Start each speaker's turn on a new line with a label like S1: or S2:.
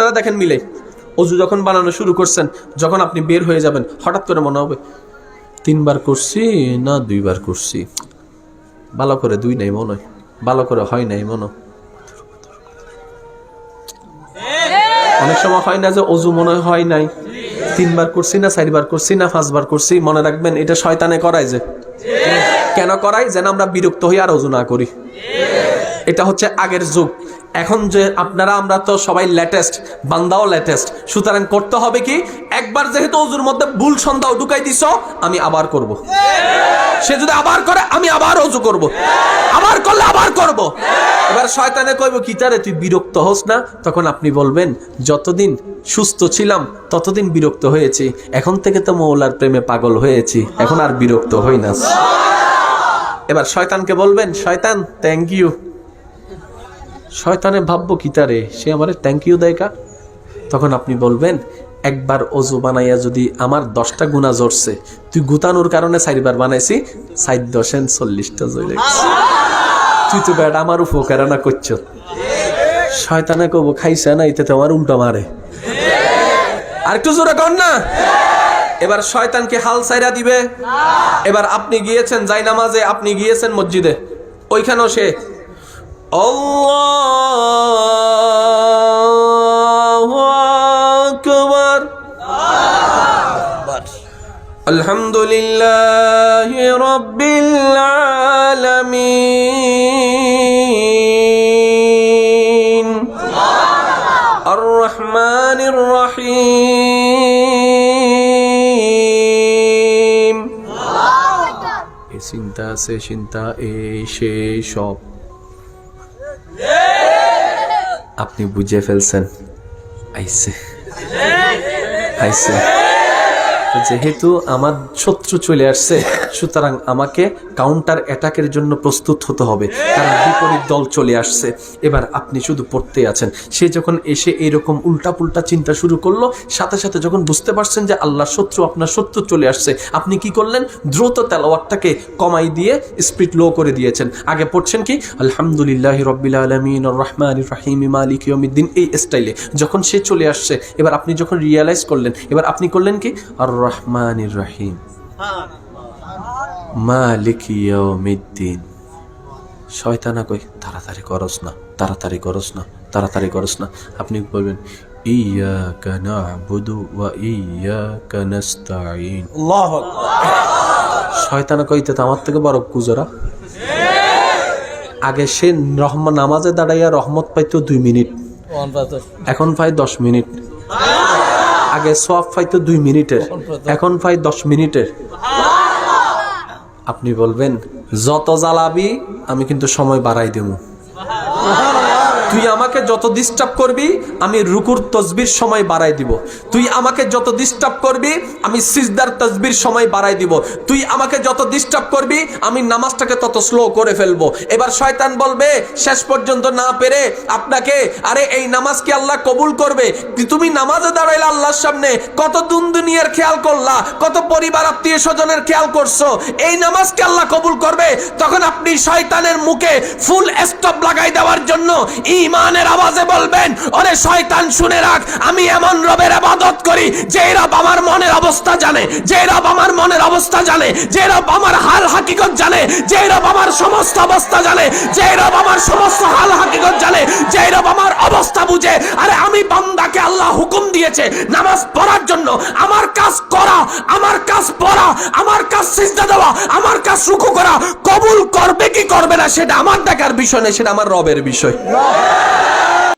S1: আপনারা দেখেন মিলে অজু যখন বানানো শুরু করছেন, যখন আপনি বের হয়ে যাবেন হঠাৎ করে মনে হবে 3 বার করছি না 2 বার করছি, ভালো করে 2 নাই মনে হয়, ভালো করে হয় নাই মনে। অনেক সময় হয় না যে অজু মনে হয় নাই, 3 বার করছি না 4 বার করছি না 5 বার করছি। মনে রাখবেন এটা শয়তানে করায়। যে কেন করায়? যেন আমরা বিরক্ত হই আর অজু না করি। এটা হচ্ছে আগের যুগ। এখন যে আপনারা আমরা তো সবাই লেটেস্ট, বান্দাও লেটেস্ট, সুতরাং করতে হবে কি, একবার যেহেতু অজুর মধ্যে ভুল সন্দেহ ঢুকাই দিছ, আমি আবার করব। সে যদি আবার করে আমি আবার অজু করব, আবার করলে আবার করব। এবার শয়তানে কইব কি তারে তুই বিরক্ত হোস না? তখন আপনি বলবেন যতদিন সুস্থ ছিলাম ততদিন বিরক্ত হয়েছি, এখন থেকে তো মওলার প্রেমে পাগল হয়েছি, এখন আর বিরক্ত হই না। এবার শয়তানকে বলবেন শয়তান থ্যাংক ইউ। শয়তানে ভাববো কি তারে সে আমারে থ্যাংক ইউ দেয় কা? তখন আপনি বলবেন একবার অজু বানাইয়া যদি আমার 10টা গুনাহ জড়ছে, তুই গুতানোর কারণে 4 বার বানাইছি, 4 10 40টা জড়ে গেছে, তুই তো বেটা আমার উপকার না করছ। শয়তানে কব খাইছে না, এতে তো আমার উল্টা মারে। আর একটু জোরে কর না। এবার শয়তানকে হাল ছাইরা দিবে। এবার আপনি গিয়েছেন যাই নামাজে, আপনি গিয়েছেন মসজিদে, ওইখানেও সে আল্লাহু আকবার আলহামদুলিল্লাহি রাব্বিল আলামিন আর রহমানির রহিম। এই চিন্তা সে চিন্তা, এই সে সব আপনি বুঝে ফেলছেন। আইছে আইছে, যেহেতু আমার শত্রু চলে আসছে, সুতরাং আমাকে কাউন্টার অ্যাটাকের জন্য প্রস্তুত হতে হবে, কারণ বিপরীত দল চলে আসছে। এবার আপনি শুধু পড়তে আছেন। সে যখন এসে এরকম উল্টাপুল্টা চিন্তা শুরু করলো, সাথে সাথে যখন বুঝতে পারছেন যে আল্লাহর শত্রু, আপনার শত্রু চলে আসছে, আপনি কি করলেন? দ্রুত তেলাওয়াতটাকে কমাই দিয়ে স্পিড লো করে দিয়েছেন। আগে পড়ছেন কি আলহামদুলিল্লাহি রাব্বিল আলামিন আর রহমানির রহিম মালিকি ইয়াউমিদ্দিন, এই স্টাইলে। যখন সে চলে আসছে, এবার আপনি যখন রিয়ালাইজ করলেন, এবার আপনি করলেন কি আর রহমানির রহিম মালিকি ইয়াউমিদ্দিন। শয়তানা কই তাড়াতাড়ি করস না, তাড়াতাড়ি করস না, তাড়াতাড়ি করস না। আপনি বলবেন ইয়াকা না'বুদু ওয়া ইয়াকা নাস্তাঈন। আল্লাহু আকবার। শয়তানা কইতে তো আমার থেকে বড় কুজরা। আগে সে নামাজে দাঁড়াইয়া রহমত পাইতো 2 মিনিট, এখন পাই 10 মিনিট। আগে সওয়াব পাইতো 2 মিনিটের, এখন পাই 10 মিনিটের। আপনি বলবেন যত জ্বালাবি আমি কিন্তু সময় বাড়াই দেব। তুই আমাকে যত ডিস্টার্ব করবি আমি রুকুর তসবির সময় বাড়াই দিব। তুই আমাকে যত ডিস্টার্ব করবি আমি সিজদার তসবির সময় বাড়াই দিব। তুই আমাকে যত ডিস্টার্ব করবি আমি নামাজটাকে তত স্লো করে ফেলবো। এবার শয়তান বলবে শেষ পর্যন্ত না পেরে আপনাকে, আরে এই নামাজ কি আল্লাহ কবুল করবে? তুমি নামাজে দাঁড়াইলে আল্লাহর সামনে কত দুনিয়ার খেয়াল করলা, কত পরিবার আত্মীয় স্বজনের খেয়াল করছো, এই নামাজ কি আল্লাহ কবুল করবে? তখন আপনি শয়তানের মুখে ফুল স্টপ লাগাই দেওয়ার জন্য ঈমানের আওয়াজে বলবেন ওরে শয়তান শুনে রাখ, আমি এমন রবের ইবাদত করি যে রব আমার মনের অবস্থা জানে, যে রব আমার মনের অবস্থা জানে, যে রব আমার হাল হাকিকত জানে, যে রব আমার সমস্ত অবস্থা জানে, যে রব আমার সমস্ত হাল হাকিকত জানে, যে রব আমার অবস্থা বুঝে। আরে আমি বান্দাকে আল্লাহ হুকুম দিয়েছে নামাজ পড়ার জন্য, আমার কাজ করা, আমার কাজ পড়া, আমার কাজ সিজদা দেওয়া, আমার কাজ রুকু করা। কবুল করবে কি করবে না সেটা আমার দেখার বিষয় না, সেটা আমার রবের বিষয়।